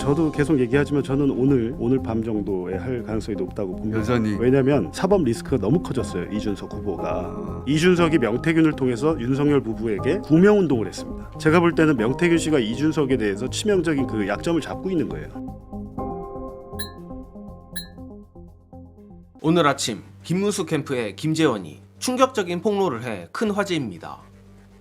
저도 계속 얘기하지만 저는 오늘 밤 정도에 할 가능성이 높다고 봅니다. 여전히. 왜냐하면 사법 리스크가 너무 커졌어요. 이준석 후보가. 이준석이 명태균을 통해서 윤석열 부부에게 구명운동을 했습니다. 제가 볼 때는 명태균 씨가 이준석에 대해서 치명적인 그 약점을 잡고 있는 거예요. 오늘 아침 김문수 캠프의 김재원이 충격적인 폭로를 해 큰 화제입니다.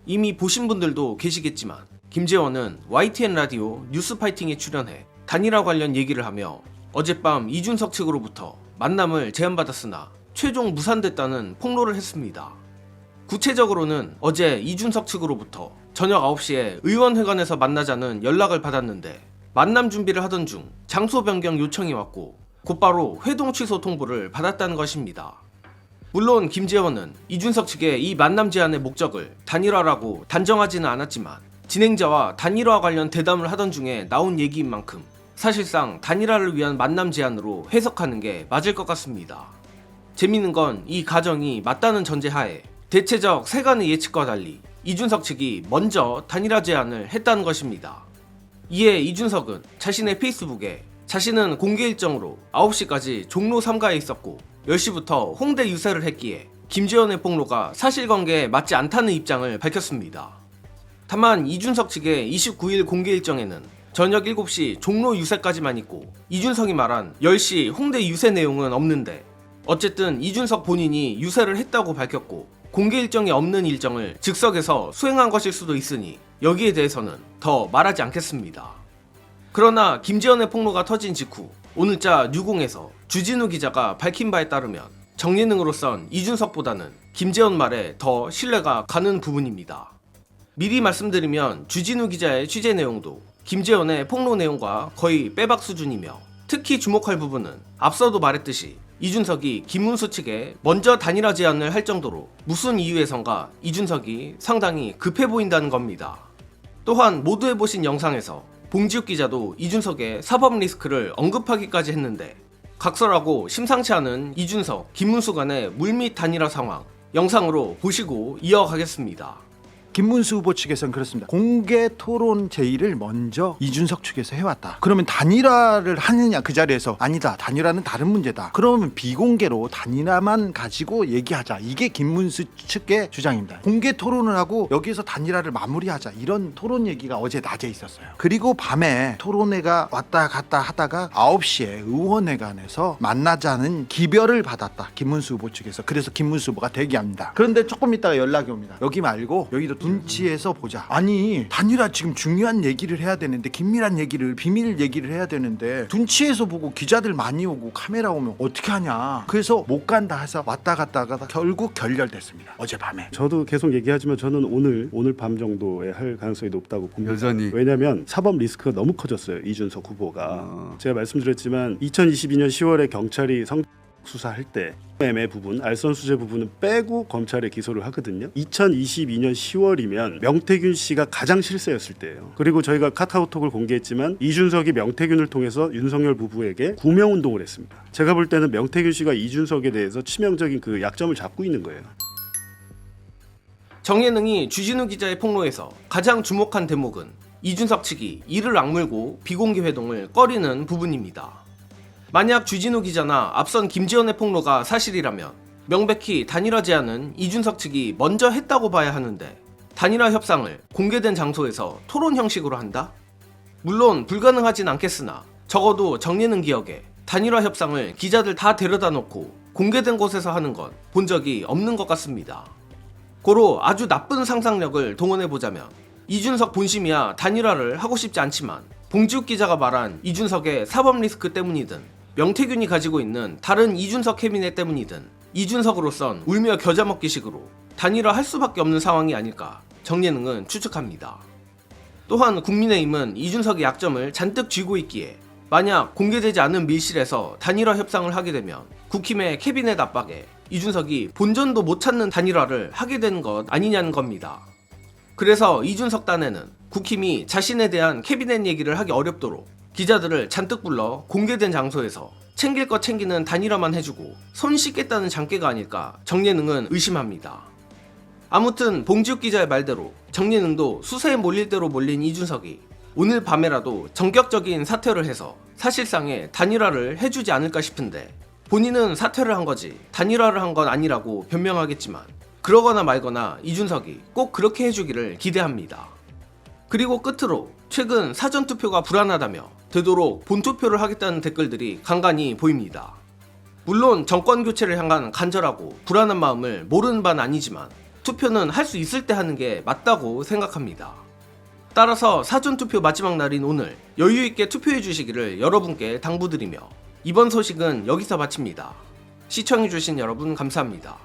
이미 보신 분들도 계시겠지만 김재원은 YTN 라디오 뉴스파이팅에 출연해 단일화 관련 얘기를 하며 어젯밤 이준석 측으로부터 만남을 제안받았으나 최종 무산됐다는 폭로를 했습니다. 구체적으로는 어제 이준석 측으로부터 저녁 9시에 의원회관에서 만나자는 연락을 받았는데 만남 준비를 하던 중 장소 변경 요청이 왔고 곧바로 회동 취소 통보를 받았다는 것입니다. 물론 김재원은 이준석 측의 이 만남 제안의 목적을 단일화라고 단정하지는 않았지만 진행자와 단일화 관련 대담을 하던 중에 나온 얘기인 만큼 사실상 단일화를 위한 만남 제안으로 해석하는 게 맞을 것 같습니다. 재미있는 건 이 가정이 맞다는 전제하에 대체적 세간의 예측과 달리 이준석 측이 먼저 단일화 제안을 했다는 것입니다. 이에 이준석은 자신의 페이스북에 자신은 공개 일정으로 9시까지 종로 3가에 있었고 10시부터 홍대 유세를 했기에 김재원의 폭로가 사실관계에 맞지 않다는 입장을 밝혔습니다. 다만 이준석 측의 29일 공개 일정에는 저녁 7시 종로 유세까지만 있고 이준석이 말한 10시 홍대 유세 내용은 없는데 어쨌든 이준석 본인이 유세를 했다고 밝혔고 공개 일정이 없는 일정을 즉석에서 수행한 것일 수도 있으니 여기에 대해서는 더 말하지 않겠습니다. 그러나 김재원의 폭로가 터진 직후 오늘자 뉴공에서 주진우 기자가 밝힌 바에 따르면 정예능으로선 이준석보다는 김재원 말에 더 신뢰가 가는 부분입니다. 미리 말씀드리면 주진우 기자의 취재 내용도 김재원의 폭로 내용과 거의 빼박 수준이며 특히 주목할 부분은 앞서도 말했듯이 이준석이 김문수 측에 먼저 단일화 제안을 할 정도로 무슨 이유에선가 이준석이 상당히 급해 보인다는 겁니다. 또한 모두 보신 영상에서 봉지욱 기자도 이준석의 사법 리스크를 언급하기까지 했는데 각설하고 심상치 않은 이준석, 김문수 간의 물밑 단일화 상황 영상으로 보시고 이어가겠습니다. 김문수 후보 측에서는 그렇습니다. 공개 토론 제의를 먼저 이준석 측에서 해왔다. 그러면 단일화를 하느냐 그 자리에서 아니다. 단일화는 다른 문제다. 그러면 비공개로 단일화만 가지고 얘기하자. 이게 김문수 측의 주장입니다. 공개 토론을 하고 여기에서 단일화를 마무리하자. 이런 토론 얘기가 어제 낮에 있었어요. 그리고 밤에 토론회가 왔다 갔다 하다가 9시에 의원회관에서 만나자는 기별을 받았다. 김문수 후보 측에서. 그래서 김문수 후보가 대기합니다. 그런데 조금 있다가 연락이 옵니다. 여기 말고 여기도 눈치에서 보자. 아니 단일화 지금 중요한 얘기를 해야 되는데 긴밀한 얘기를 비밀 얘기를 해야 되는데 눈치에서 보고 기자들 많이 오고 카메라 오면 어떻게 하냐. 그래서 못 간다 해서 왔다 갔다 하다가 결국 결렬됐습니다. 어젯밤에. 저도 계속 얘기하지만 저는 오늘 밤 정도에 할 가능성이 높다고 봅니다. 여전히. 왜냐하면 사법 리스크가 너무 커졌어요. 이준석 후보가. 제가 말씀드렸지만 2022년 10월에 경찰이 수사할 때 매매 부분, 알선수재 부분은 빼고 검찰에 기소를 하거든요. 2022년 10월이면 명태균 씨가 가장 실세였을 때예요. 그리고 저희가 카카오톡을 공개했지만 이준석이 명태균을 통해서 윤석열 부부에게 구명운동을 했습니다. 제가 볼 때는 명태균 씨가 이준석에 대해서 치명적인 그 약점을 잡고 있는 거예요. 정예능이 주진우 기자의 폭로에서 가장 주목한 대목은 이준석 측이 이를 악물고 비공개 회동을 꺼리는 부분입니다. 만약 주진우 기자나 앞선 김재원의 폭로가 사실이라면 명백히 단일화 제안은 이준석 측이 먼저 했다고 봐야 하는데 단일화 협상을 공개된 장소에서 토론 형식으로 한다? 물론 불가능하진 않겠으나 적어도 정예능 기억에 단일화 협상을 기자들 다 데려다 놓고 공개된 곳에서 하는 건 본 적이 없는 것 같습니다. 고로 아주 나쁜 상상력을 동원해보자면 이준석 본심이야 단일화를 하고 싶지 않지만 봉지욱 기자가 말한 이준석의 사법 리스크 때문이든 명태균이 가지고 있는 다른 이준석 캐비넷 때문이든 이준석으로선 울며 겨자 먹기식으로 단일화 할 수밖에 없는 상황이 아닐까 정예능은 추측합니다. 또한 국민의힘은 이준석의 약점을 잔뜩 쥐고 있기에 만약 공개되지 않은 밀실에서 단일화 협상을 하게 되면 국힘의 캐비넷 압박에 이준석이 본전도 못 찾는 단일화를 하게 되는 것 아니냐는 겁니다. 그래서 이준석 딴에는 국힘이 자신에 대한 캐비넷 얘기를 하기 어렵도록 기자들을 잔뜩 불러 공개된 장소에서 챙길 것 챙기는 단일화만 해주고 손 씻겠다는 장깨가 아닐까 정예능은 의심합니다. 아무튼 봉지욱 기자의 말대로 정예능도 수세에 몰릴 대로 몰린 이준석이 오늘 밤에라도 전격적인 사퇴를 해서 사실상의 단일화를 해주지 않을까 싶은데, 본인은 사퇴를 한 거지 단일화를 한 건 아니라고 변명하겠지만, 그러거나 말거나 이준석이 꼭 그렇게 해주기를 기대합니다. 그리고 끝으로 최근 사전투표가 불안하다며 되도록 본투표를 하겠다는 댓글들이 간간히 보입니다. 물론 정권 교체를 향한 간절하고 불안한 마음을 모르는 바는 아니지만 투표는 할 수 있을 때 하는 게 맞다고 생각합니다. 따라서 사전투표 마지막 날인 오늘 여유있게 투표해 주시기를 여러분께 당부드리며 이번 소식은 여기서 마칩니다. 시청해주신 여러분 감사합니다.